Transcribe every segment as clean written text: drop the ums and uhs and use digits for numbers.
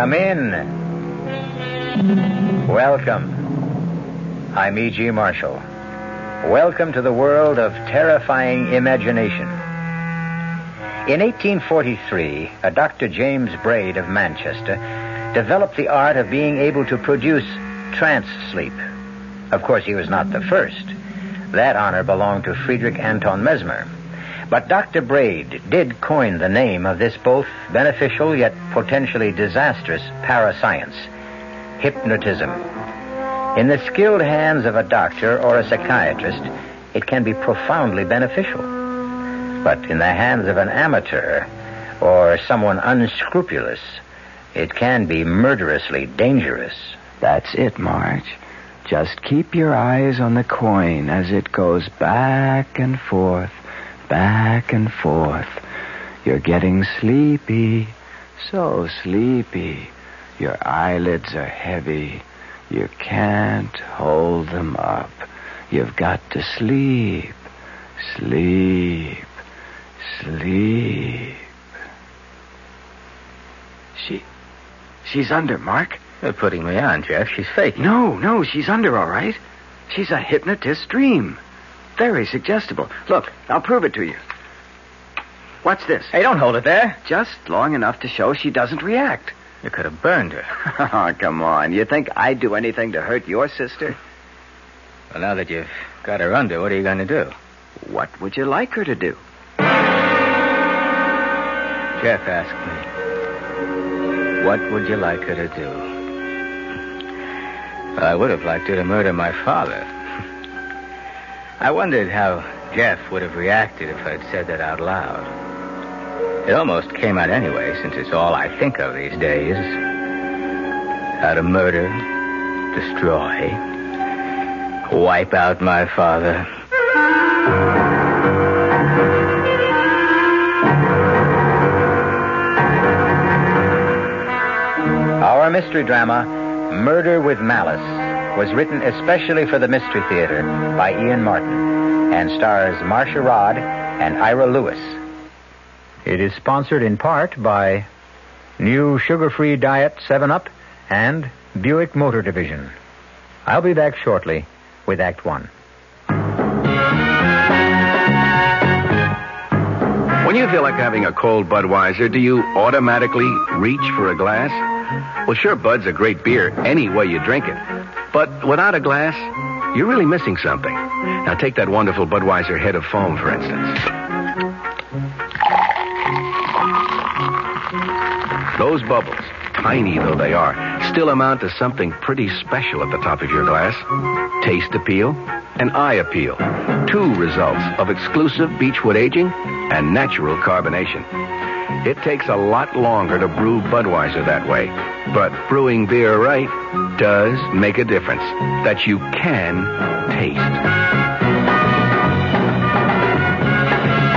Come in. Welcome. I'm E.G. Marshall. Welcome to the world of terrifying imagination. In 1843, a Dr. James Braid of Manchester developed the art of being able to produce trance sleep. Of course, he was not the first. That honor belonged to Friedrich Anton Mesmer. But Dr. Braid did coin the name of this both beneficial yet potentially disastrous parascience, hypnotism. In the skilled hands of a doctor or a psychiatrist, it can be profoundly beneficial. But in the hands of an amateur or someone unscrupulous, it can be murderously dangerous. That's it, Marge. Just keep your eyes on the coin as it goes back and forth, back and forth. You're getting sleepy, so sleepy. Your eyelids are heavy. You can't hold them up. You've got to sleep, sleep, sleep. She's under, Mark. You're putting me on, Jeff. She's faking. No, she's under, all right. She's a hypnotist's dream. Very suggestible. Look, I'll prove it to you. What's this? Hey, don't hold it there. Just long enough to show she doesn't react. You could have burned her. Oh, come on. You think I'd do anything to hurt your sister? Well, now that you've got her under, what are you going to do? What would you like her to do? Jeff asked me, what would you like her to do? Well, I would have liked her to murder my father. I wondered how Jeff would have reacted if I'd said that out loud. It almost came out anyway, since it's all I think of these days. How to murder, destroy, wipe out my father. Our mystery drama, Murder with Malice, was written especially for the Mystery Theater by Ian Martin and stars Marcia Rod and Ira Lewis. It is sponsored in part by new sugar-free diet 7-Up and Buick Motor Division. I'll be back shortly with Act 1. When you feel like having a cold Budweiser, do you automatically reach for a glass? Well, sure, Bud's a great beer any way you drink it. But without a glass, you're really missing something. Now, take that wonderful Budweiser head of foam, for instance. Those bubbles, tiny though they are, still amount to something pretty special at the top of your glass. Taste appeal and eye appeal. Two results of exclusive beechwood aging and natural carbonation. It takes a lot longer to brew Budweiser that way, but brewing beer right does make a difference that you can taste.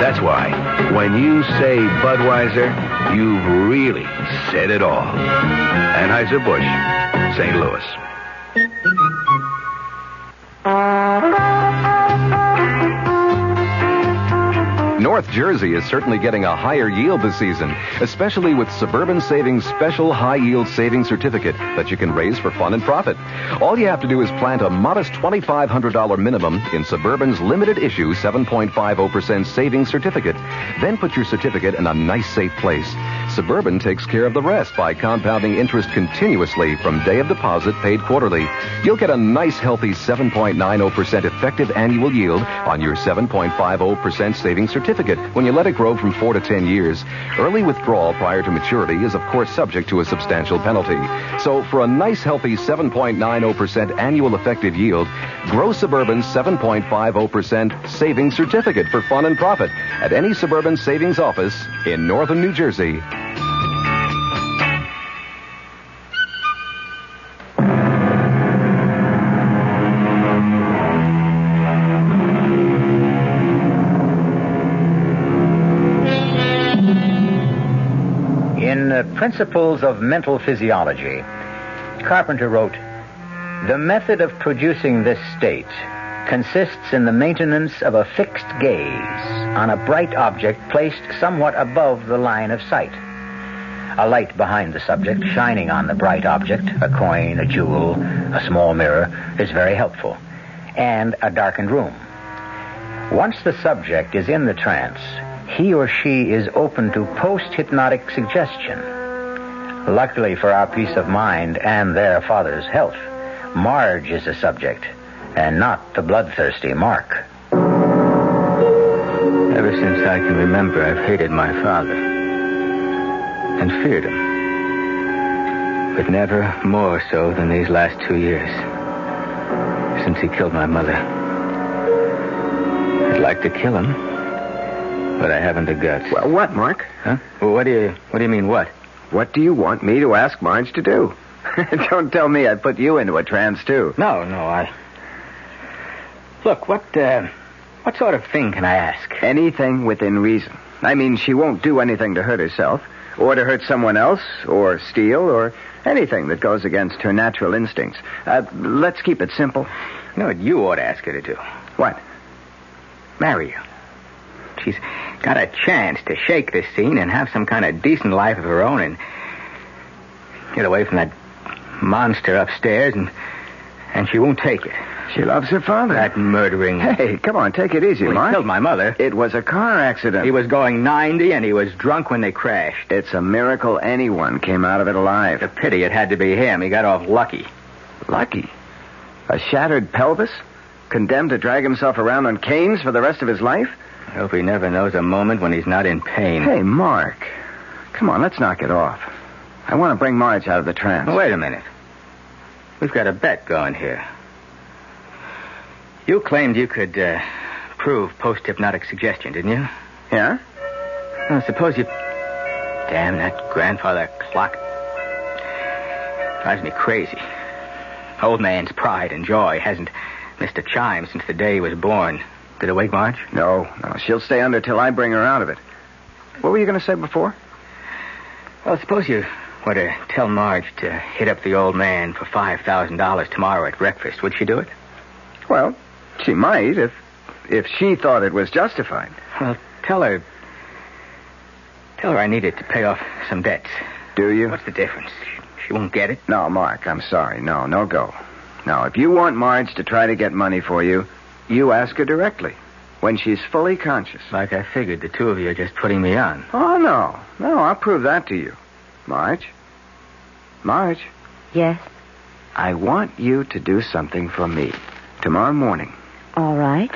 That's why, when you say Budweiser, you've really said it all. Anheuser-Busch, St. Louis. North Jersey is certainly getting a higher yield this season, especially with Suburban Savings Special High Yield Savings Certificate that you can raise for fun and profit. All you have to do is plant a modest $2,500 minimum in Suburban's limited issue 7.50% savings certificate. Then put your certificate in a nice, safe place. Suburban takes care of the rest by compounding interest continuously from day of deposit paid quarterly. You'll get a nice, healthy 7.90% effective annual yield on your 7.50% savings certificate when you let it grow from 4 to 10 years. Early withdrawal prior to maturity is, of course, subject to a substantial penalty. So for a nice, healthy 7.90% annual effective yield, grow Suburban's 7.50% savings certificate for fun and profit at any Suburban savings office in northern New Jersey. In Principles of Mental Physiology, Carpenter wrote, "The method of producing this state consists in the maintenance of a fixed gaze on a bright object placed somewhat above the line of sight. A light behind the subject, shining on the bright object, a coin, a jewel, a small mirror, is very helpful. And a darkened room. Once the subject is in the trance, he or she is open to post-hypnotic suggestion. Luckily for our peace of mind and their father's health, Marge is the subject, and not the bloodthirsty Mark. Ever since I can remember, I've hated my father and feared him. But never more so than these last 2 years, since he killed my mother. I'd like to kill him, but I haven't the guts. Well, what, Mark? Huh? Well, what do you mean, what? What do you want me to ask Marge to do? Don't tell me I put you into a trance, too. No, Look, what sort of thing can I ask? Anything within reason. I mean, she won't do anything to hurt herself, or to hurt someone else, or steal, or anything that goes against her natural instincts. Let's keep it simple. You know what you ought to ask her to do? What? Marry you. She's got a chance to shake this scene and have some kind of decent life of her own and get away from that monster upstairs, and she won't take it. She loves her father. That murdering... Hey, come on, take it easy, Mark. He killed my mother. It was a car accident. He was going 90, and he was drunk when they crashed. It's a miracle anyone came out of it alive. It's a pity it had to be him. He got off lucky. Lucky? A shattered pelvis? Condemned to drag himself around on canes for the rest of his life? I hope he never knows a moment when he's not in pain. Hey, Mark. Come on, let's knock it off. I want to bring Marge out of the trance. Wait a minute. We've got a bet going here. You claimed you could prove post-hypnotic suggestion, didn't you? Yeah? Well, suppose you... Damn, that grandfather clock drives me crazy. Old man's pride and joy hasn't missed a chime since the day he was born. Did it wake Marge? No. She'll stay under till I bring her out of it. What were you going to say before? Well, suppose you were to tell Marge to hit up the old man for $5,000 tomorrow at breakfast. Would she do it? Well, she might if she thought it was justified. Well, tell her I need it to pay off some debts. Do you? What's the difference? She won't get it? No, Mark, I'm sorry. No go. Now, if you want Marge to try to get money for you, you ask her directly, when she's fully conscious. Like I figured, the two of you are just putting me on. Oh, no, I'll prove that to you. Marge? Yes? I want you to do something for me tomorrow morning. All right.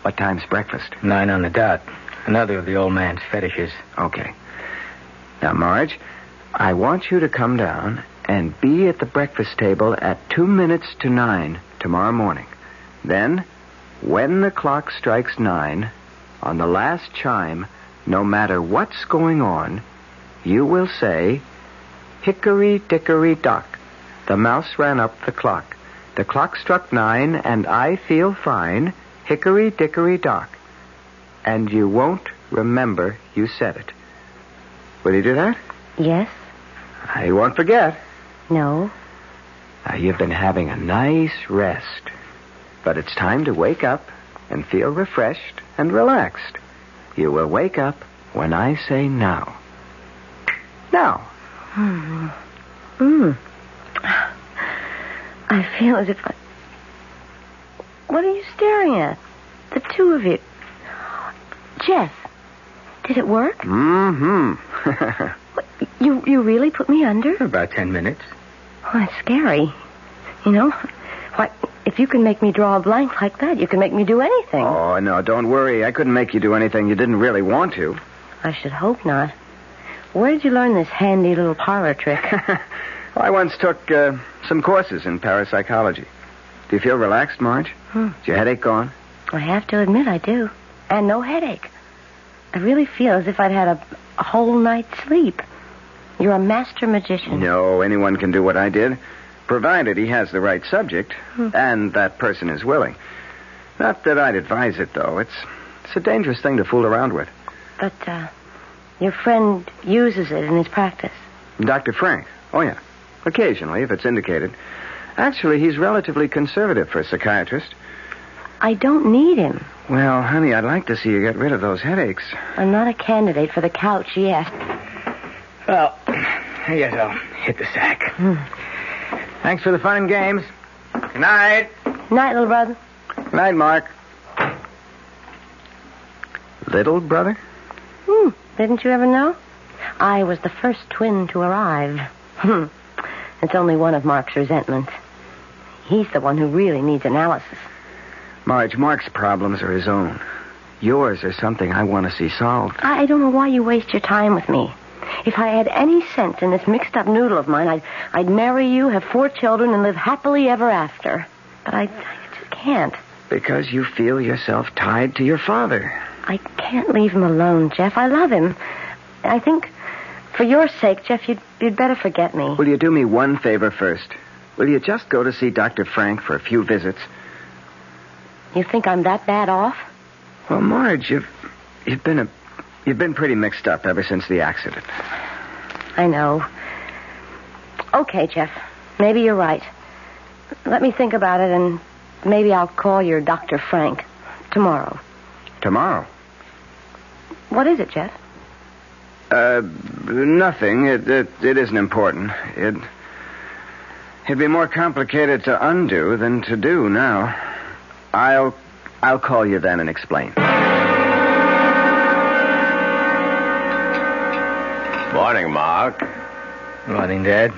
What time's breakfast? 9 on the dot. Another of the old man's fetishes. Okay. Now, Marge, I want you to come down and be at the breakfast table at 2 minutes to 9 tomorrow morning. Then, when the clock strikes 9, on the last chime, no matter what's going on, you will say, "Hickory-dickory-dock. The mouse ran up the clock. The clock struck 9, and I feel fine. Hickory-dickory-dock." And you won't remember you said it. Will you do that? Yes? You won't forget. No. Now, you've been having a nice rest. But it's time to wake up and feel refreshed and relaxed. You will wake up when I say now. Now. I feel as if I... What are you staring at? The two of you. Jeff, did it work? Mm-hmm. What, you really put me under? For about 10 minutes. Oh, that's scary. You know, why, if you can make me draw a blank like that, you can make me do anything. Oh, no, don't worry. I couldn't make you do anything you didn't really want to. I should hope not. Where did you learn this handy little parlor trick? I once took some courses in parapsychology. Do you feel relaxed, Marge? Is your headache gone? I have to admit I do. And no headache. I really feel as if I'd had a whole night's sleep. You're a master magician. No, anyone can do what I did, provided he has the right subject, and that person is willing. Not that I'd advise it, though. It's a dangerous thing to fool around with. But, your friend uses it in his practice. Dr. Frank? Oh, yeah. Occasionally, if it's indicated. Actually, he's relatively conservative for a psychiatrist. I don't need him. Well, honey, I'd like to see you get rid of those headaches. I'm not a candidate for the couch yet. Well, I guess I'll hit the sack. Thanks for the fun and games. Good night. Night, little brother. Good night, Mark. Little brother? Didn't you ever know? I was the first twin to arrive. It's only one of Mark's resentments. He's the one who really needs analysis. Marge, Mark's problems are his own. Yours are something I want to see solved. I don't know why you waste your time with me. If I had any sense in this mixed-up noodle of mine, I'd marry you, have 4 children, and live happily ever after. But I just can't. Because you feel yourself tied to your father. I can't leave him alone, Jeff. I love him. I think, for your sake, Jeff, you'd better forget me. Will you do me one favor first? Will you just go to see Dr. Frank for a few visits? You think I'm that bad off? Well, Marge, you've been pretty mixed up ever since the accident. I know. Okay, Jeff. Maybe you're right. Let me think about it, and maybe I'll call your Dr. Frank tomorrow. Tomorrow? What is it, Jeff? Nothing. It isn't important. It'd be more complicated to undo than to do now. I'll call you then and explain. Morning, Mark. Morning, Dad.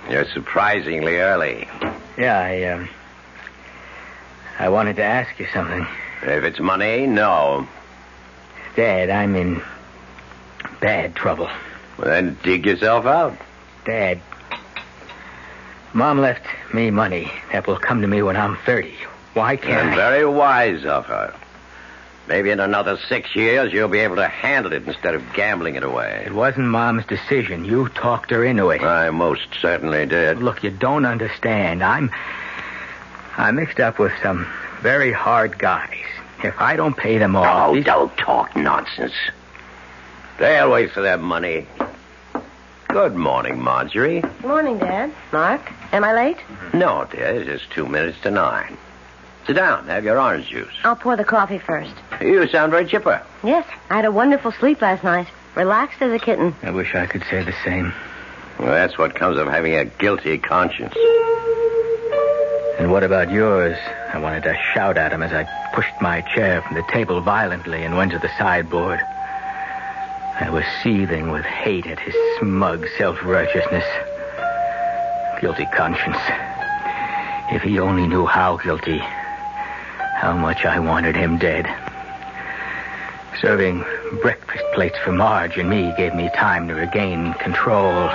You're surprisingly early. Yeah, I wanted to ask you something. If it's money, no. Dad, I'm in bad trouble. Well, then dig yourself out. Dad, Mom left me money that will come to me when I'm 30. Why can't I? Very wise of her. Maybe in another 6 years you'll be able to handle it instead of gambling it away. It wasn't Mom's decision. You talked her into it. I most certainly did. Look, you don't understand. I'm mixed up with some very hard guys. If I don't pay them off... Oh, don't talk nonsense. They'll wait for their money. Good morning, Marjorie. Good morning, Dad. Mark, am I late? No, dear, it's just 2 minutes to 9. Sit down. Have your orange juice. I'll pour the coffee first. You sound very chipper. Yes, I had a wonderful sleep last night. Relaxed as a kitten. I wish I could say the same. Well, that's what comes of having a guilty conscience. And what about yours? I wanted to shout at him as I pushed my chair from the table violently and went to the sideboard. I was seething with hate at his smug self-righteousness. Guilty conscience. If he only knew how guilty, how much I wanted him dead. Serving breakfast plates for Marge and me gave me time to regain control.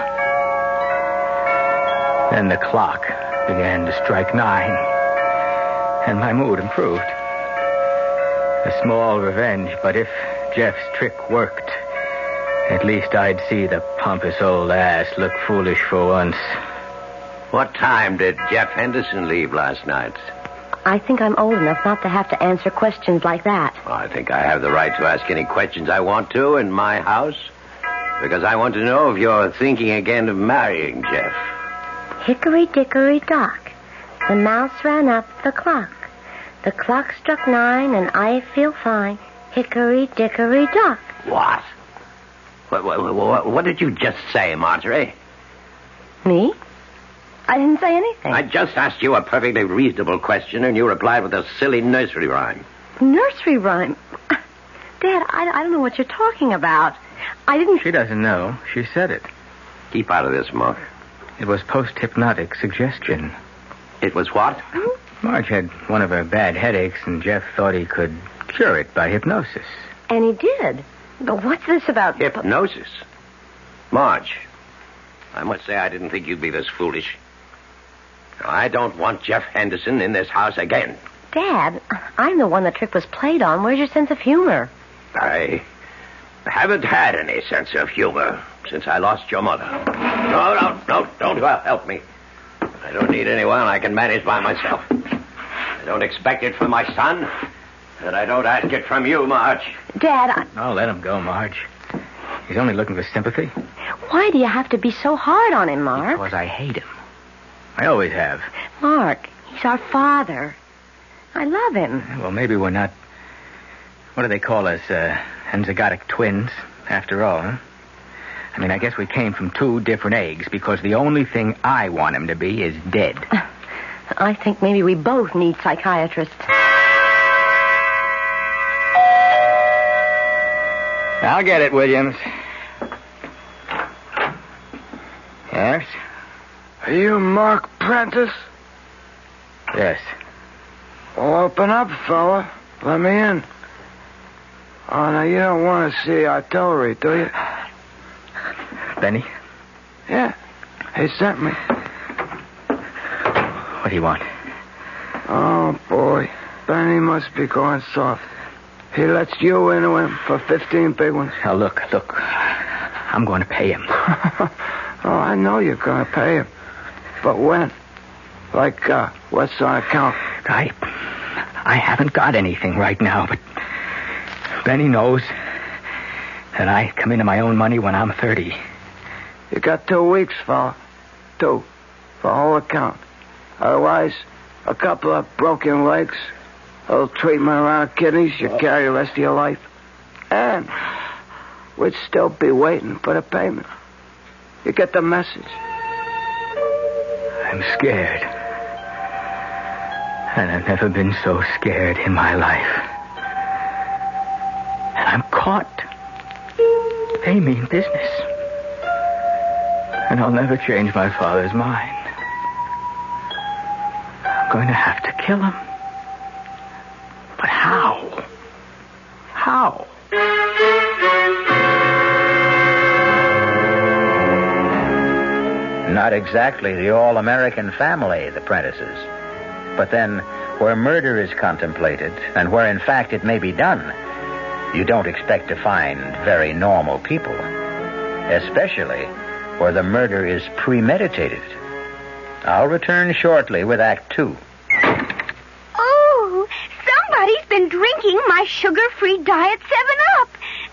Then the clock began to strike 9, and my mood improved. A small revenge, but if Jeff's trick worked, at least I'd see the pompous old ass look foolish for once. What time did Jeff Henderson leave last night? I think I'm old enough not to have to answer questions like that. Well, I think I have the right to ask any questions I want to in my house. Because I want to know if you're thinking again of marrying Jeff. Hickory-dickory-dock. The mouse ran up the clock. The clock struck 9 and I feel fine. Hickory-dickory-dock. What? What did you just say, Marjorie? Me? I didn't say anything. I just asked you a perfectly reasonable question, and you replied with a silly nursery rhyme. Nursery rhyme? Dad, I don't know what you're talking about. I didn't... She doesn't know. She said it. Keep out of this, Mark. It was post-hypnotic suggestion. It was what? Marge had one of her bad headaches, and Jeff thought he could cure it by hypnosis. And he did. But what's this about... Hypnosis? Marge, I must say I didn't think you'd be this foolish. I don't want Jeff Henderson in this house again. Dad, I'm the one the trick was played on. Where's your sense of humor? I haven't had any sense of humor since I lost your mother. No, don't help me. I don't need anyone. I can manage by myself. I don't expect it from my son, and I don't ask it from you, Marge. Dad, Oh, let him go, Marge. He's only looking for sympathy. Why do you have to be so hard on him, Mark? Because I hate him. I always have. Mark, he's our father. I love him. Well, maybe we're not... What do they call us? Enzygotic twins, after all, huh? I mean, I guess we came from two different eggs because the only thing I want him to be is dead. I think maybe we both need psychiatrists. I'll get it, Williams. Yes? Are you Mark Prentice? Yes. Well, open up, fella. Let me in. Oh, now, you don't want to see artillery, do you? Benny? Yeah. He sent me. What do you want? Oh, boy. Benny must be going soft. He lets you into him for 15 big ones. Now, look. I'm going to pay him. Oh, I know you're going to pay him. But when? Like, what's on account? I haven't got anything right now, but Benny knows that I come into my own money when I'm 30. You got 2 weeks, fella. 2. For whole account. Otherwise, a couple of broken legs, a little treatment around kidneys, you carry the rest of your life. And we'd still be waiting for the payment. You get the message? I'm scared. And I've never been so scared in my life. And I'm caught. They mean business. And I'll never change my father's mind. I'm going to have to kill him. But how? How? Not exactly the all-American family, the Prentices. But then, where murder is contemplated, and where in fact it may be done, you don't expect to find very normal people. Especially where the murder is premeditated. I'll return shortly with Act 2. Oh, somebody's been drinking my sugar-free Diet 7-Up,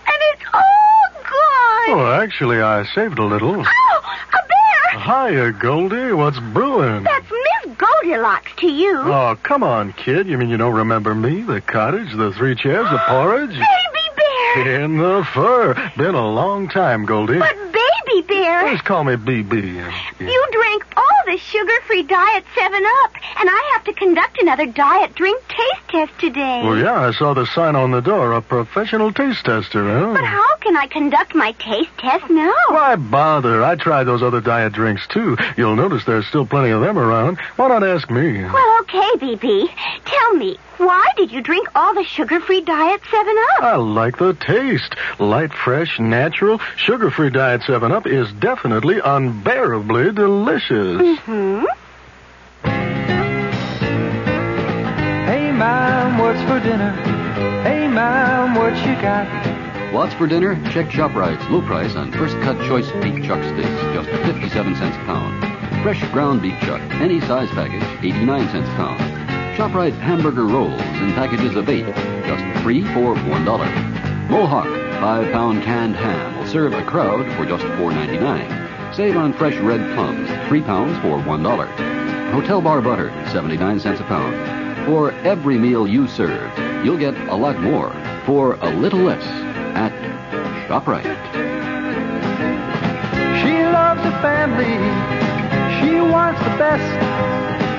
and it's all gone. Oh, actually, I saved a little. Oh, a bear! Hiya, Goldie. What's brewing? That's Miss Goldilocks to you. Oh, come on, kid. You mean you don't remember me? The cottage, the 3 chairs, the porridge? Baby bear! In the fur. Been a long time, Goldie. But Baby bear... Just call me BB. You drank all the sugar-free Diet 7-Up, and I have to conduct another diet drink taste test today. Well, yeah, I saw the sign on the door. A professional taste tester, huh? But how can I conduct my taste test now? Why bother? I tried those other diet drinks, too. You'll notice there's still plenty of them around. Why not ask me? Well, okay, BB. Tell me, why did you drink all the sugar-free Diet 7-Up? I like the taste. Light, fresh, natural. Sugar-free Diet 7-Up is definitely unbearably delicious. Mm-hmm. Hey, Mom, what's for dinner? Hey, Mom, what you got? What's for dinner? Check ShopRite's low price on first cut choice beef chuck steaks, just 57 cents a pound. Fresh ground beef chuck, any size package, 89 cents a pound. ShopRite hamburger rolls in packages of 8, just 3 for $1. Mohawk 5-pound canned ham will serve a crowd for just $4.99. Save on fresh red plums, 3 pounds for $1. Hotel bar butter, 79 cents a pound. For every meal you serve, you'll get a lot more for a little less at ShopRite. She loves the family. She wants the best.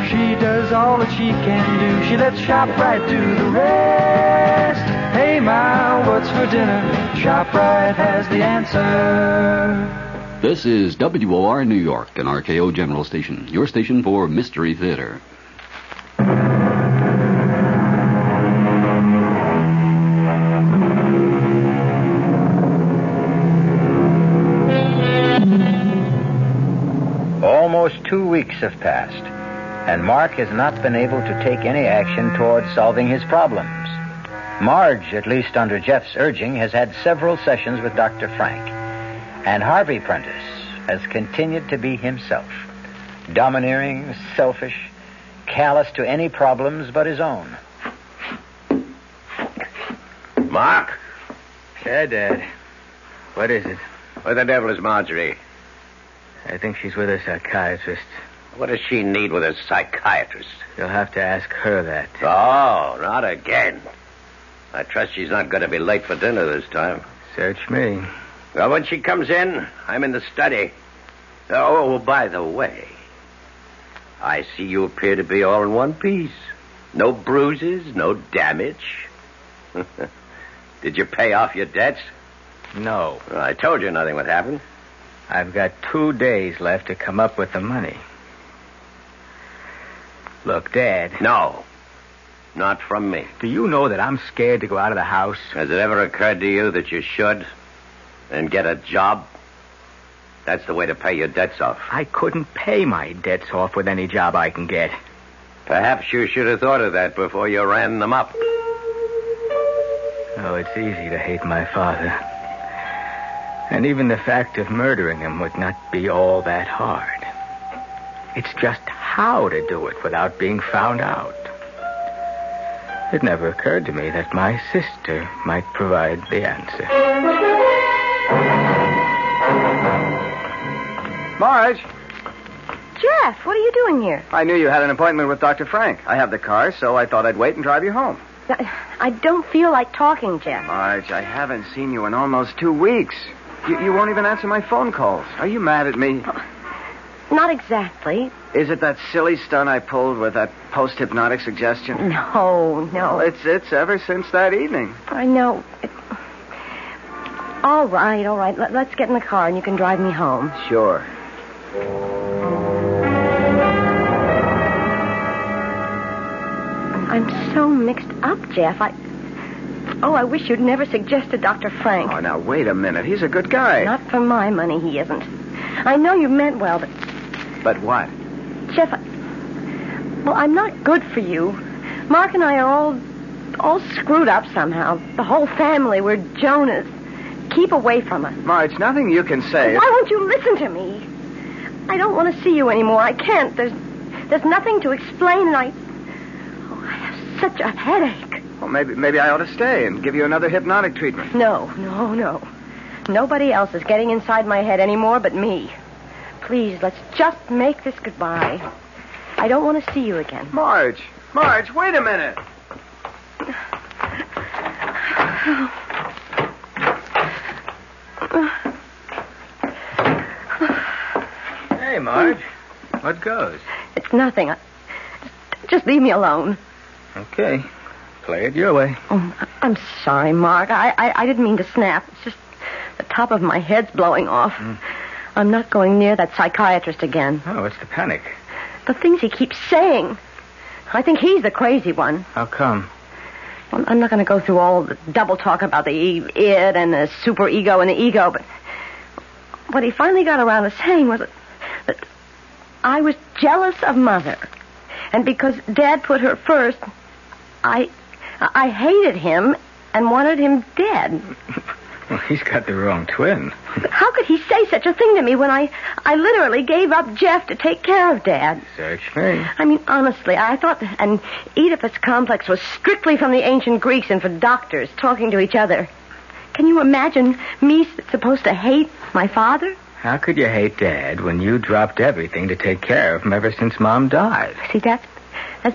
She does all that she can do. She lets ShopRite do the rest. Hey, Ma, what's for dinner? ShopRite has the answer. This is WOR New York, an RKO General Station, your station for Mystery Theater. Almost 2 weeks have passed, and Mark has not been able to take any action towards solving his problems. Marge, at least under Jeff's urging, has had several sessions with Dr. Frank, and Harvey Prentice has continued to be himself, domineering, selfish, callous to any problems but his own. Mark? Yeah, Dad. What is it? Where the devil is Marjorie? I think she's with a psychiatrist. What does she need with a psychiatrist? You'll have to ask her that. Oh, not again. I trust she's not going to be late for dinner this time. Search me. Well, when she comes in, I'm in the study. Oh, by the way, I see you appear to be all in one piece. No bruises, no damage. Did you pay off your debts? No. Well, I told you nothing would happen. I've got 2 days left to come up with the money. Look, Dad. No. Not from me. Do you know that I'm scared to go out of the house? Has it ever occurred to you that you should and get a job? That's the way to pay your debts off. I couldn't pay my debts off with any job I can get. Perhaps you should have thought of that before you ran them up. Oh, it's easy to hate my father. And even the fact of murdering him would not be all that hard. It's just how to do it without being found out. It never occurred to me that my sister might provide the answer. Marge, Jeff, what are you doing here? I knew you had an appointment with Dr. Frank. I have the car, so I thought I'd wait and drive you home. I don't feel like talking, Jeff. Marge, I haven't seen you in almost 2 weeks. You won't even answer my phone calls. Are you mad at me? Not exactly. Is it that silly stunt I pulled with that post-hypnotic suggestion? No. It's ever since that evening. I know. All right. Let's get in the car and you can drive me home. Sure. I'm so mixed up, Jeff. I wish you'd never suggested Dr. Frank. Oh, now, wait a minute. He's a good guy. Not for my money, he isn't. I know you meant well, but... But what? Jeff, well, I'm not good for you. Mark and I are all screwed up somehow. The whole family, we're Jonas. Keep away from us. Marge, nothing you can say. Why won't you listen to me? I don't want to see you anymore. I can't. There's nothing to explain, and I have such a headache. Well, maybe I ought to stay and give you another hypnotic treatment. No. Nobody else is getting inside my head anymore but me. Please, let's just make this goodbye. I don't want to see you again. Marge, wait a minute. Hey, Marge. What goes? It's nothing. Just leave me alone. Okay. Play it your way. Oh, I'm sorry, Mark. I didn't mean to snap. It's just the top of my head's blowing off. I'm not going near that psychiatrist again. Oh, what's the panic? The things he keeps saying. I think he's the crazy one. How come? Well, I'm not going to go through all the double talk about the id and the superego and the ego, but what he finally got around to saying was that I was jealous of Mother. And because Dad put her first, I hated him and wanted him dead. Well, he's got the wrong twin. But how could he say such a thing to me when I literally gave up Jeff to take care of Dad? Search me. I mean, honestly, I thought that an Oedipus complex was strictly from the ancient Greeks and for doctors talking to each other. Can you imagine me supposed to hate my father? How could you hate Dad when you dropped everything to take care of him ever since Mom died? See, that's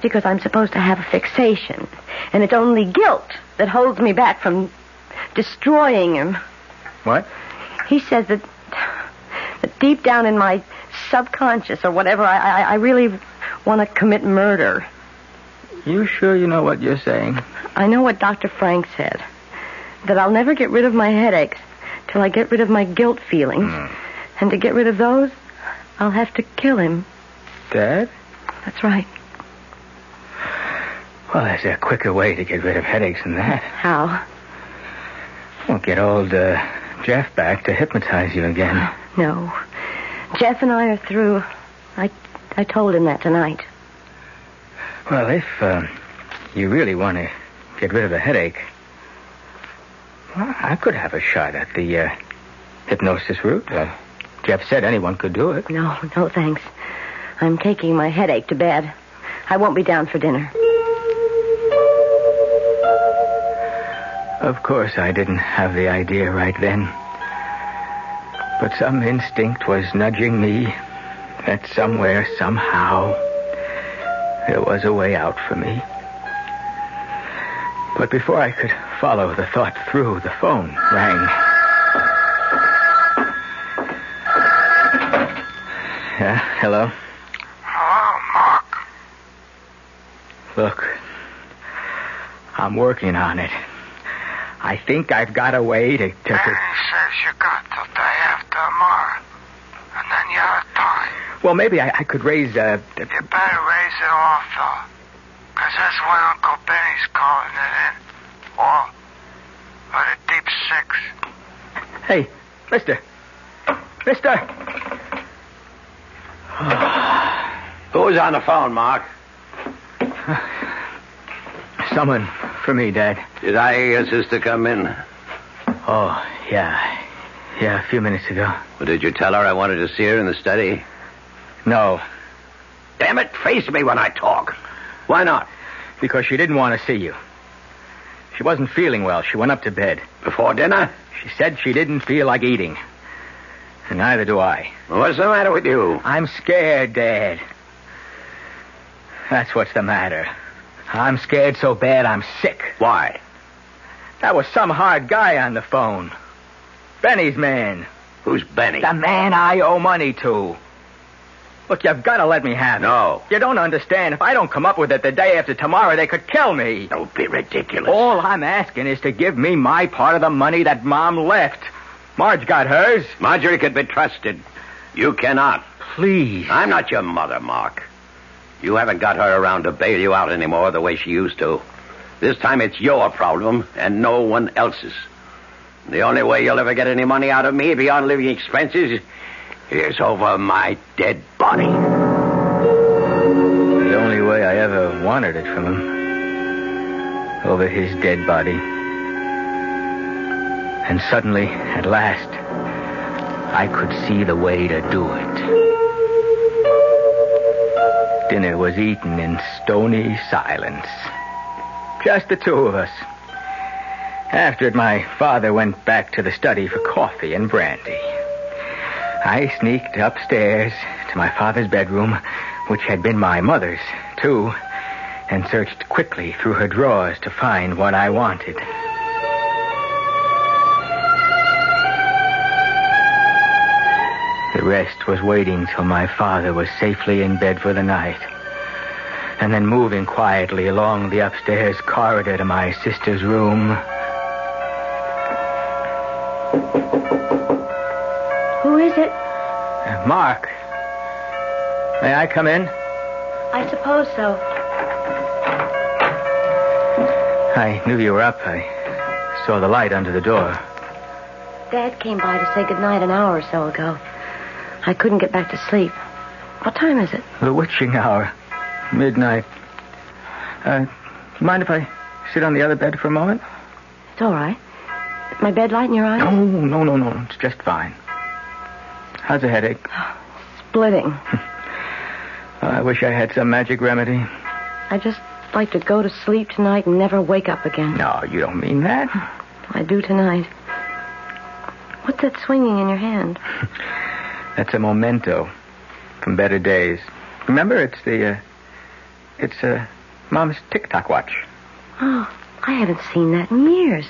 because I'm supposed to have a fixation. And it's only guilt that holds me back from destroying him. What? He says that deep down in my subconscious or whatever, I really want to commit murder. You sure you know what you're saying? I know what Dr. Frank said. That I'll never get rid of my headaches till I get rid of my guilt feelings. And to get rid of those, I'll have to kill him. Dad? That's right. Well, there's a quicker way to get rid of headaches than that. How? Well, get old Jeff back to hypnotize you again. No. Jeff and I are through. I told him that tonight. Well, if you really want to get rid of the headache, well, I could have a shot at the hypnosis route. Jeff said anyone could do it. No, thanks. I'm taking my headache to bed. I won't be down for dinner. Of course, I didn't have the idea right then. But some instinct was nudging me that somewhere, somehow, there was a way out for me. But before I could follow the thought through, the phone rang. Yeah, hello? Hello, Mark. Look, I'm working on it. I think I've got a way to... Benny says you got till day after tomorrow. And then you have time. Well, maybe I could raise, You better raise it off, though. 'Cause that's when Uncle Benny's calling it in. Or the deep six. Hey, mister. Mister! Who's on the phone, Mark? Someone for me, Dad. Did I hear your sister come in? Oh, yeah. Yeah, a few minutes ago. Well, did you tell her I wanted to see her in the study? No, Damn it, face me when I talk. Why not? because she didn't want to see you. She wasn't feeling well. She went up to bed. Before dinner? She said she didn't feel like eating. And neither do I. Well, what's the matter with you? I'm scared, Dad. That's what's the matter. I'm scared so bad I'm sick. Why? That was some hard guy on the phone. Benny's man. Who's Benny? The man I owe money to. Look, you've got to let me have it. No. You don't understand. If I don't come up with it the day after tomorrow, they could kill me. Don't be ridiculous. All I'm asking is to give me my part of the money that Mom left. Marge got hers. Marjorie could be trusted. You cannot. Please. I'm not your mother, Mark. You haven't got her around to bail you out anymore the way she used to. This time it's your problem and no one else's. The only way you'll ever get any money out of me beyond living expenses is over my dead body. The only way I ever wanted it from him. Over his dead body. And suddenly, at last, I could see the way to do it. Dinner was eaten in stony silence. Just the two of us. After it, my father went back to the study for coffee and brandy. I sneaked upstairs to my father's bedroom, which had been my mother's, too, and searched quickly through her drawers to find what I wanted. The rest was waiting till my father was safely in bed for the night, and then moving quietly along the upstairs corridor to my sister's room. Who is it? Mark. May I come in? I suppose so. I knew you were up. I saw the light under the door. Dad came by to say goodnight an hour or so ago. I couldn't get back to sleep. What time is it? The witching hour. Midnight. Mind if I sit on the other bed for a moment? It's all right. My bed light in your eyes? No. It's just fine. How's the headache? Splitting. I wish I had some magic remedy. I just like to go to sleep tonight and never wake up again. No, you don't mean that. I do tonight. What's that swinging in your hand? That's a memento from better days. Remember, it's Mom's tic-toc watch. Oh, I haven't seen that in years.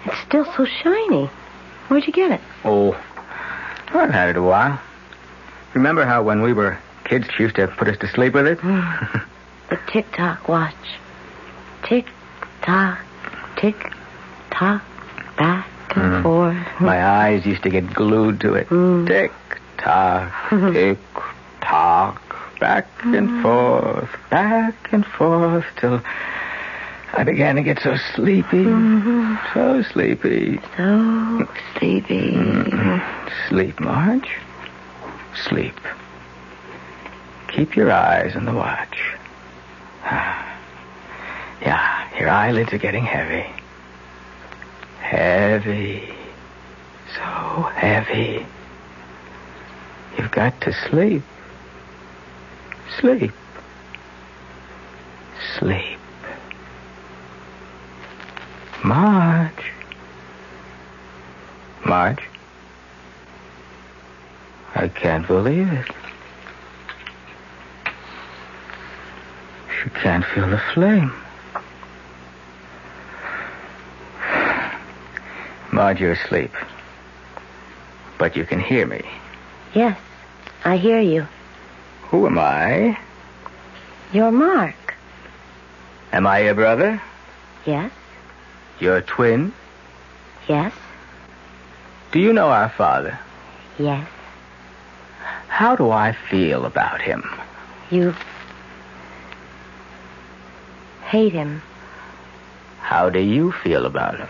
It's still so shiny. Where'd you get it? Oh, I've had it a while. Remember how when we were kids she used to put us to sleep with it? The tick-tock watch. Tick-tock, tick-tock, back and forth. My eyes used to get glued to it. Tick-tock, tick-tock, back and forth, till I began to get so sleepy. So sleepy. So sleepy. Sleep, Marge. Sleep. Keep your eyes on the watch. Yeah, your eyelids are getting heavy. Heavy. So heavy. You've got to sleep. Sleep. Sleep. Marge. Marge? I can't believe it. She can't feel the flame. Marge, you're asleep. But you can hear me. Yes. I hear you. Who am I? You're Mark. Am I your brother? Yes? Your twin? Yes? Do you know our father? Yes. How do I feel about him? You hate him. How do you feel about him?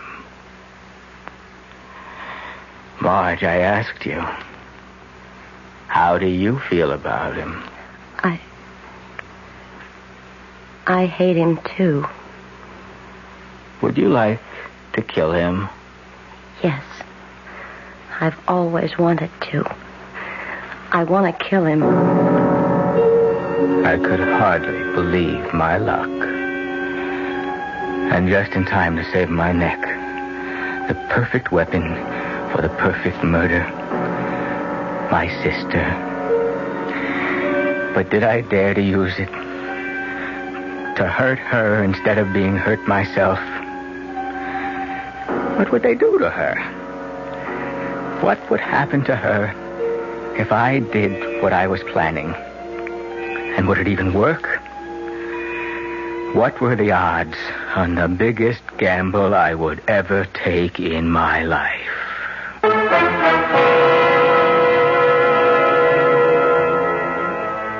Marge, I asked you. How do you feel about him? I hate him too. Would you like to kill him? Yes. I've always wanted to. I want to kill him. I could hardly believe my luck. And just in time to save my neck. The perfect weapon for the perfect murder. My sister. But did I dare to use it? To hurt her instead of being hurt myself? What would they do to her? What would happen to her if I did what I was planning? And would it even work? What were the odds on the biggest gamble I would ever take in my life?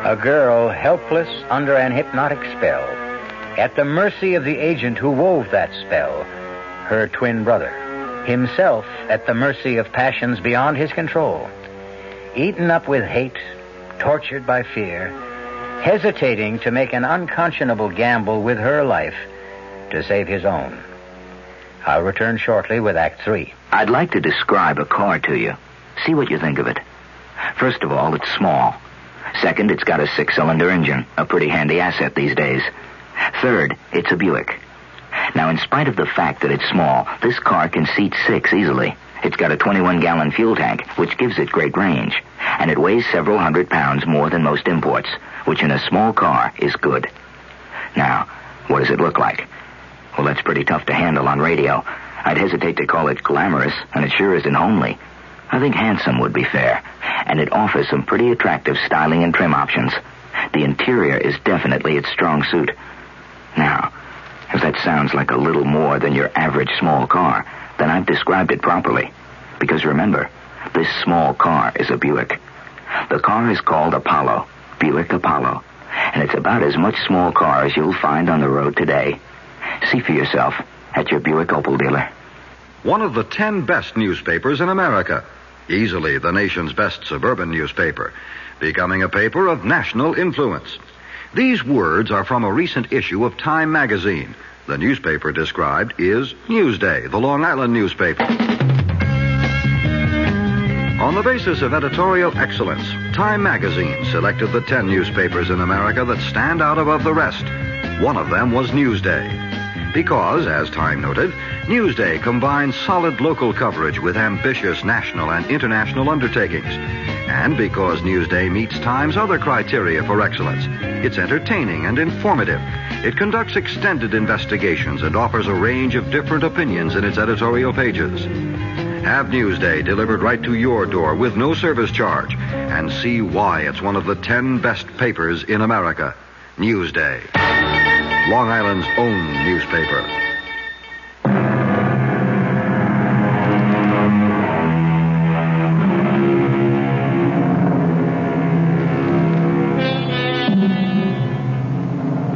A girl helpless under an hypnotic spell, at the mercy of the agent who wove that spell, her twin brother, himself at the mercy of passions beyond his control, eaten up with hate, tortured by fear, hesitating to make an unconscionable gamble with her life to save his own. I'll return shortly with Act 3. I'd like to describe a car to you. See what you think of it. First of all, it's small. Second, it's got a 6-cylinder engine, a pretty handy asset these days. Third, it's a Buick. Now, in spite of the fact that it's small, this car can seat 6 easily. It's got a 21-gallon fuel tank, which gives it great range. And it weighs several hundred pounds more than most imports, which in a small car is good. Now, what does it look like? Well, that's pretty tough to handle on radio. I'd hesitate to call it glamorous, and it sure isn't homely. I think handsome would be fair. And it offers some pretty attractive styling and trim options. The interior is definitely its strong suit. Now, if that sounds like a little more than your average small car, then I've described it properly. Because remember, this small car is a Buick. The car is called Apollo, Buick Apollo. And it's about as much small car as you'll find on the road today. See for yourself at your Buick Opel dealer. One of the 10 best newspapers in America. Easily the nation's best suburban newspaper. Becoming a paper of national influence. These words are from a recent issue of Time magazine. The newspaper described is Newsday, the Long Island newspaper. On the basis of editorial excellence, Time magazine selected the 10 newspapers in America that stand out above the rest. One of them was Newsday. Because, as Time noted, Newsday combines solid local coverage with ambitious national and international undertakings. And because Newsday meets Time's other criteria for excellence, it's entertaining and informative. It conducts extended investigations and offers a range of different opinions in its editorial pages. Have Newsday delivered right to your door with no service charge, and see why it's one of the 10 best papers in America. Newsday, Long Island's own newspaper.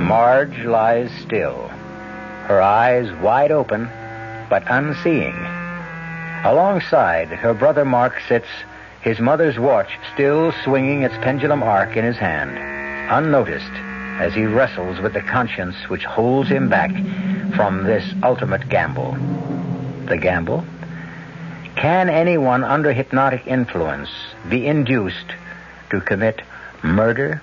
Marge lies still, her eyes wide open, but unseeing. Alongside, her brother Mark sits, his mother's watch still swinging its pendulum arc in his hand, unnoticed as he wrestles with the conscience which holds him back from this ultimate gamble. The gamble? Can anyone under hypnotic influence be induced to commit murder?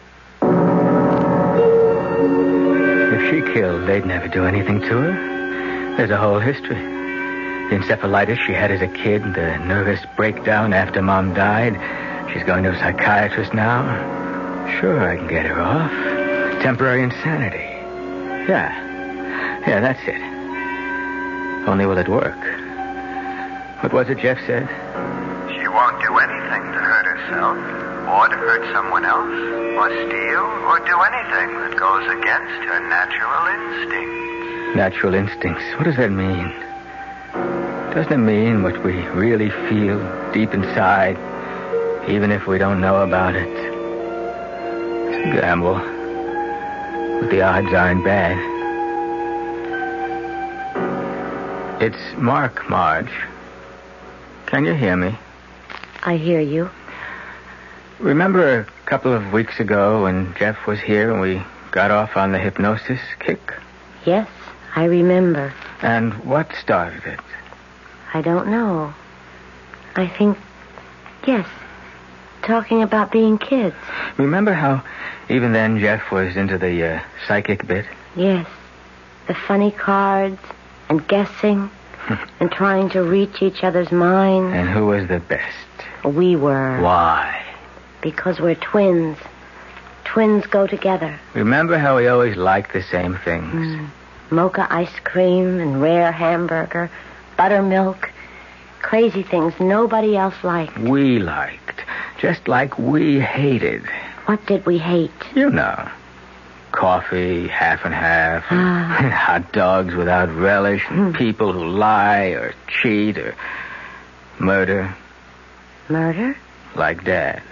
If she killed, they'd never do anything to her. There's a whole history. The encephalitis she had as a kid, the nervous breakdown after Mom died. She's going to a psychiatrist now. Sure, I can get her off. Temporary insanity. Yeah, that's it. Only will it work? What was it Jeff said? She won't do anything to hurt herself or to hurt someone else, or steal, or do anything that goes against your natural instincts. Natural instincts. What does that mean? Doesn't it mean what we really feel deep inside, even if we don't know about it? It's a gamble, but the odds aren't bad. It's Mark, Marge. Can you hear me? I hear you. Remember a couple of weeks ago when Jeff was here and we got off on the hypnosis kick? Yes, I remember. And what started it? I don't know. I think, yes, talking about being kids. Remember how even then Jeff was into the psychic bit? Yes. The funny cards and guessing and trying to reach each other's minds. And who was the best? We were. Why? Because we're twins. Twins go together. Remember how we always liked the same things? Mocha ice cream and rare hamburger, buttermilk, crazy things nobody else liked. We liked, just like we hated. What did we hate? You know. Coffee, half and half, and hot dogs without relish, and people who lie or cheat or murder. Murder? Like Dad.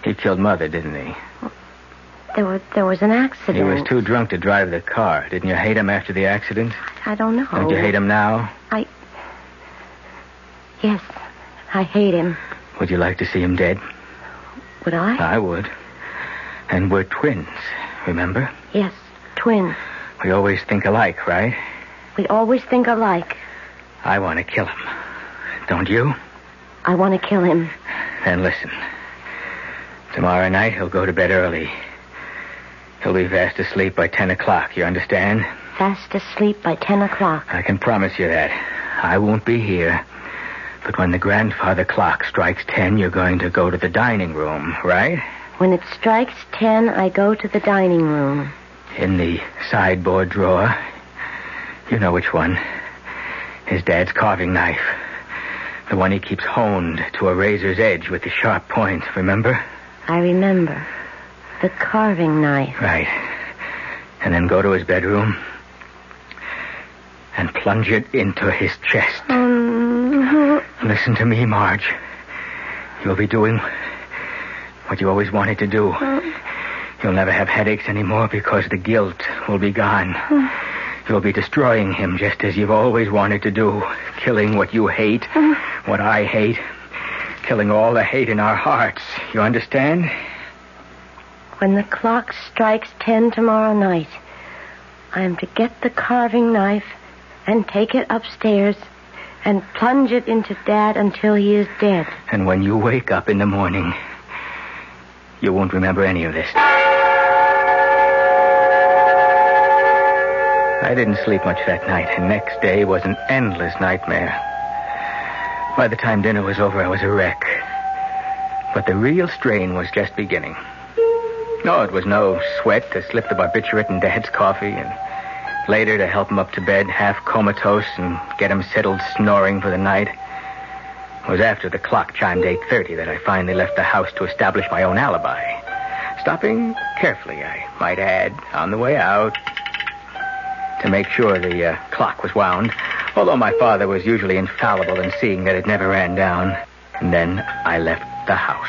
He killed Mother, didn't he? There was an accident. He was too drunk to drive the car. Didn't you hate him after the accident? I don't know. Don't you hate him now? Yes, I hate him. Would you like to see him dead? Would I? I would. And we're twins, remember? Yes, twins. We always think alike, right? We always think alike. I want to kill him. Don't you? I want to kill him. Then listen. Tomorrow night he'll go to bed early. He'll be fast asleep by 10 o'clock, you understand? Fast asleep by 10 o'clock. I can promise you that. I won't be here. But when the grandfather clock strikes 10, you're going to go to the dining room, right? When it strikes 10, I go to the dining room. In the sideboard drawer. You know which one. His dad's carving knife. The one he keeps honed to a razor's edge with the sharp point, remember? I remember. The carving knife. Right. And then go to his bedroom and plunge it into his chest. Listen to me, Marge. You'll be doing what you always wanted to do. You'll never have headaches anymore because the guilt will be gone. You'll be destroying him just as you've always wanted to do. Killing what you hate, what I hate. Killing all the hate in our hearts. You understand? When the clock strikes 10 tomorrow night, I am to get the carving knife and take it upstairs and plunge it into Dad until he is dead. And when you wake up in the morning, you won't remember any of this. I didn't sleep much that night, and next day was an endless nightmare. By the time dinner was over, I was a wreck. But the real strain was just beginning. No, it was no sweat to slip the barbiturate in Dad's coffee, and later to help him up to bed, half comatose, and get him settled snoring for the night. It was after the clock chimed 8:30 that I finally left the house to establish my own alibi. Stopping carefully, I might add, on the way out, to make sure the clock was wound, although my father was usually infallible in seeing that it never ran down. And then I left the house.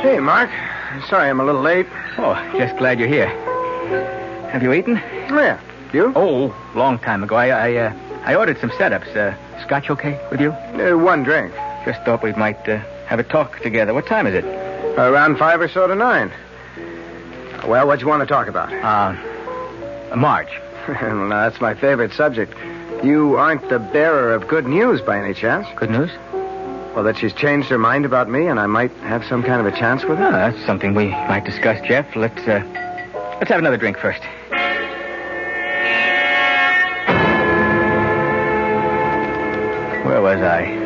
Hey, Mark. Sorry I'm a little late. Oh, just glad you're here. Have you eaten? Yeah. You? Oh, long time ago. I ordered some setups. Scotch okay with you? One drink. Just thought we might have a talk together. What time is it? Around 5 or so to 9. Well, what do you want to talk about? Marge. Well, now, that's my favorite subject. You aren't the bearer of good news by any chance? Good news? Well, that she's changed her mind about me and I might have some kind of a chance with her? Oh, that's something we might discuss, Jeff. Let's have another drink first. Where was I?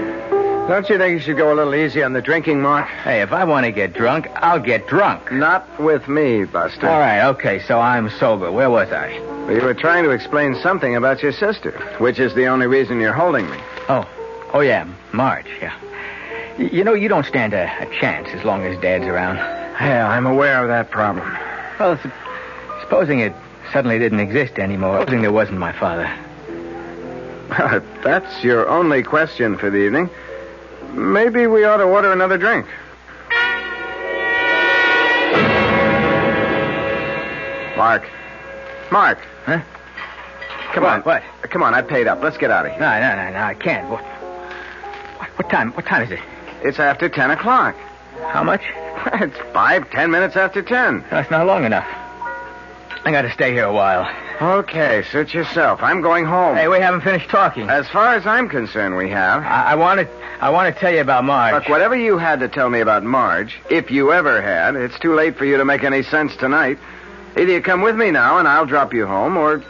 Don't you think you should go a little easy on the drinking, Mark? Hey, if I want to get drunk, I'll get drunk. Not with me, Buster. All right, okay, so I'm sober. Where was I? Well, you were trying to explain something about your sister, which is the only reason you're holding me. Oh, Oh, yeah, Marge, yeah. You know, you don't stand a chance as long as Dad's around. Yeah, I'm aware of that problem. Well, supposing it suddenly didn't exist anymore, supposing there wasn't my father. If that's your only question for the evening, maybe we ought to order another drink. Mark. Huh? Come on. What? Come on, I paid up. Let's get out of here. No, I can't. What time is it? It's after 10 o'clock. How much? It's 5-10 minutes after 10. That's not long enough. I got to stay here a while. Okay, suit yourself. I'm going home. Hey, we haven't finished talking. As far as I'm concerned, we have. I want to tell you about Marge. Look, whatever you had to tell me about Marge, if you ever had, it's too late for you to make any sense tonight. Either you come with me now and I'll drop you home, or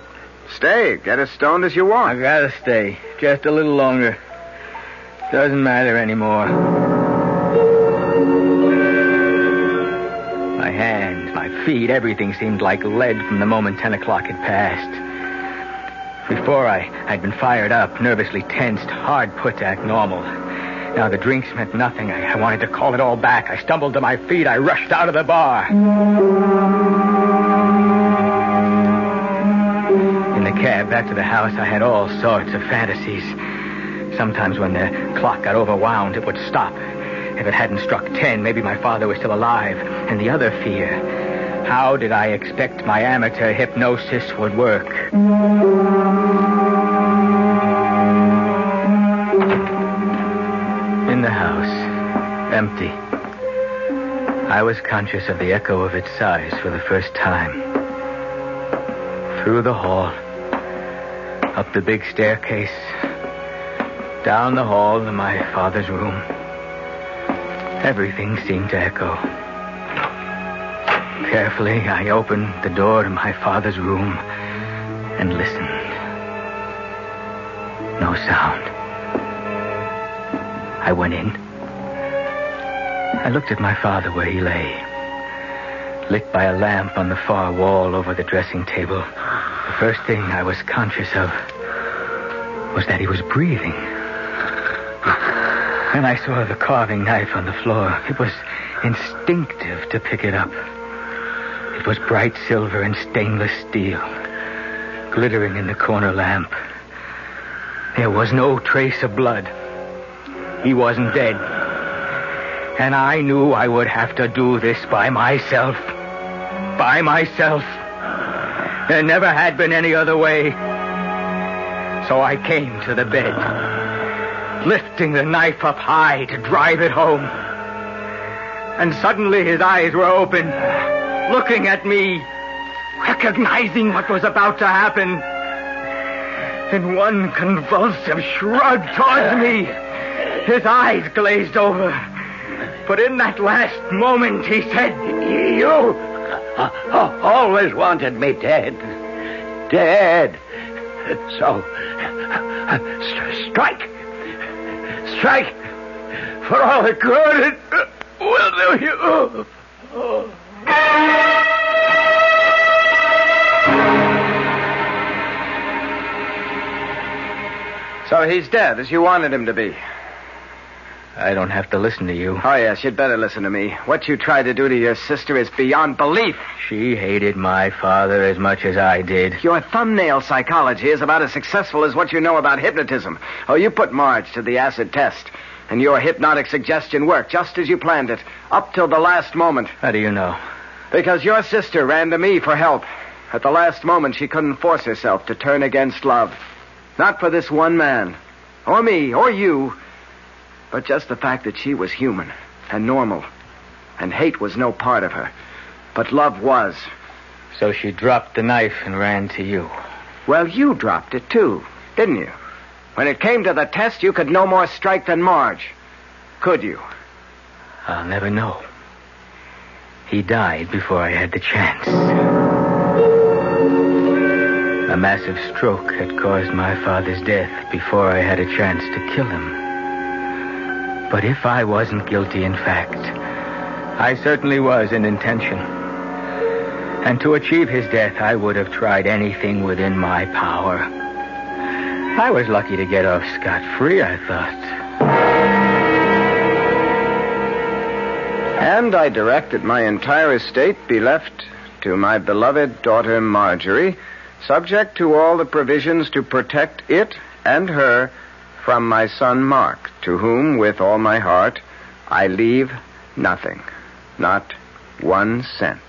stay. Get as stoned as you want. I gotta stay. Just a little longer. Doesn't matter anymore. My hands, my feet, everything seemed like lead from the moment 10 o'clock had passed. Before I'd been fired up, nervously tensed, hard put to act normal. Now the drinks meant nothing. I wanted to call it all back. I stumbled to my feet. I rushed out of the bar. In the cab back to the house, I had all sorts of fantasies. Sometimes when the clock got overwound, it would stop. If it hadn't struck 10, maybe my father was still alive. And the other fear, how did I expect my amateur hypnosis would work? In the house, empty. I was conscious of the echo of its sighs for the first time. Through the hall, up the big staircase, down the hall to my father's room. Everything seemed to echo. Carefully, I opened the door to my father's room and listened. No sound. I went in. I looked at my father where he lay, lit by a lamp on the far wall over the dressing table. The first thing I was conscious of was that he was breathing. And I saw the carving knife on the floor. It was instinctive to pick it up. It was bright silver and stainless steel, glittering in the corner lamp. There was no trace of blood. He wasn't dead. And I knew I would have to do this by myself. By myself. There never had been any other way. So I came to the bed, lifting the knife up high to drive it home. And suddenly his eyes were open, looking at me, recognizing what was about to happen. In one convulsive shrug towards me, his eyes glazed over. But in that last moment, he said, "You always wanted me dead. Dead. So, strike. Strike. For all the good it will do you." So he's dead, as you wanted him to be. I don't have to listen to you. Oh, yes, you'd better listen to me. What you tried to do to your sister is beyond belief. She hated my father as much as I did. Your thumbnail psychology is about as successful as what you know about hypnotism. Oh, you put Marge to the acid test, and your hypnotic suggestion worked just as you planned it, up till the last moment. How do you know? Because your sister ran to me for help. At the last moment, she couldn't force herself to turn against love. Not for this one man, or me, or you, but just the fact that she was human and normal, and hate was no part of her, but love was. So she dropped the knife and ran to you. Well, you dropped it too, didn't you? When it came to the test, you could no more strike than Marge. Could you? I'll never know. He died before I had the chance. A massive stroke had caused my father's death before I had a chance to kill him. But if I wasn't guilty in fact, I certainly was in intention. And to achieve his death, I would have tried anything within my power. I was lucky to get off scot-free, I thought. And I directed my entire estate be left to my beloved daughter Marjorie, subject to all the provisions to protect it and her from my son Mark, to whom, with all my heart, I leave nothing, not 1 cent.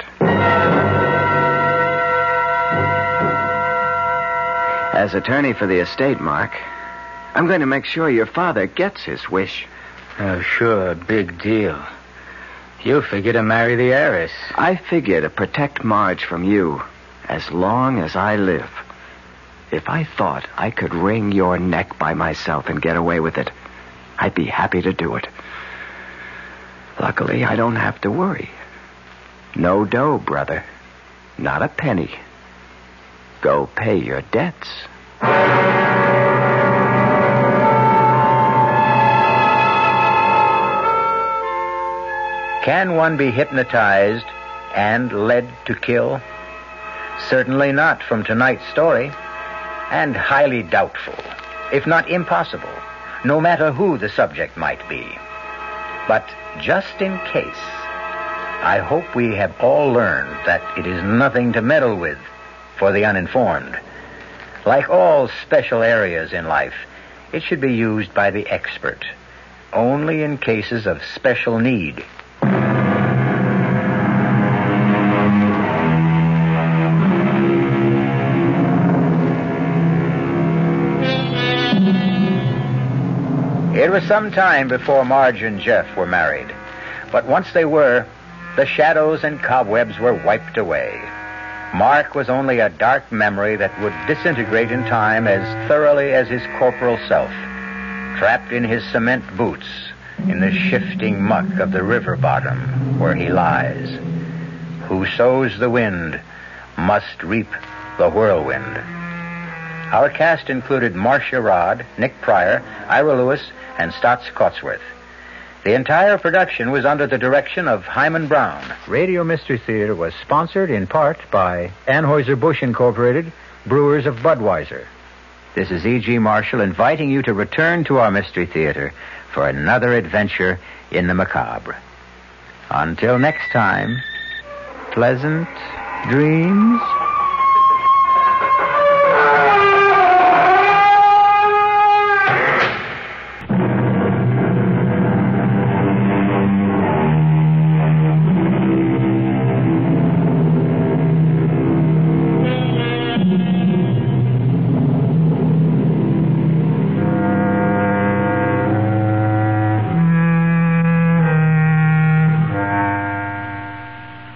As attorney for the estate, Mark, I'm going to make sure your father gets his wish. Oh, sure, big deal. You figure to marry the heiress. I figure to protect Marge from you as long as I live. If I thought I could wring your neck by myself and get away with it, I'd be happy to do it. Luckily, I don't have to worry. No dough, brother. Not a penny. Go pay your debts. Can one be hypnotized and led to kill? Certainly not from tonight's story, and highly doubtful, if not impossible, no matter who the subject might be. But just in case, I hope we have all learned that it is nothing to meddle with for the uninformed. Like all special areas in life, it should be used by the expert, only in cases of special need. It was some time before Marge and Jeff were married, but once they were, the shadows and cobwebs were wiped away. Mark was only a dark memory that would disintegrate in time as thoroughly as his corporal self, trapped in his cement boots in the shifting muck of the river bottom where he lies. Who sows the wind must reap the whirlwind. Our cast included Marcia Rodd, Nick Pryor, Ira Lewis, and Stotts Cotsworth. The entire production was under the direction of Hyman Brown. Radio Mystery Theater was sponsored in part by Anheuser-Busch Incorporated, brewers of Budweiser. This is E.G. Marshall inviting you to return to our Mystery Theater for another adventure in the macabre. Until next time, pleasant dreams.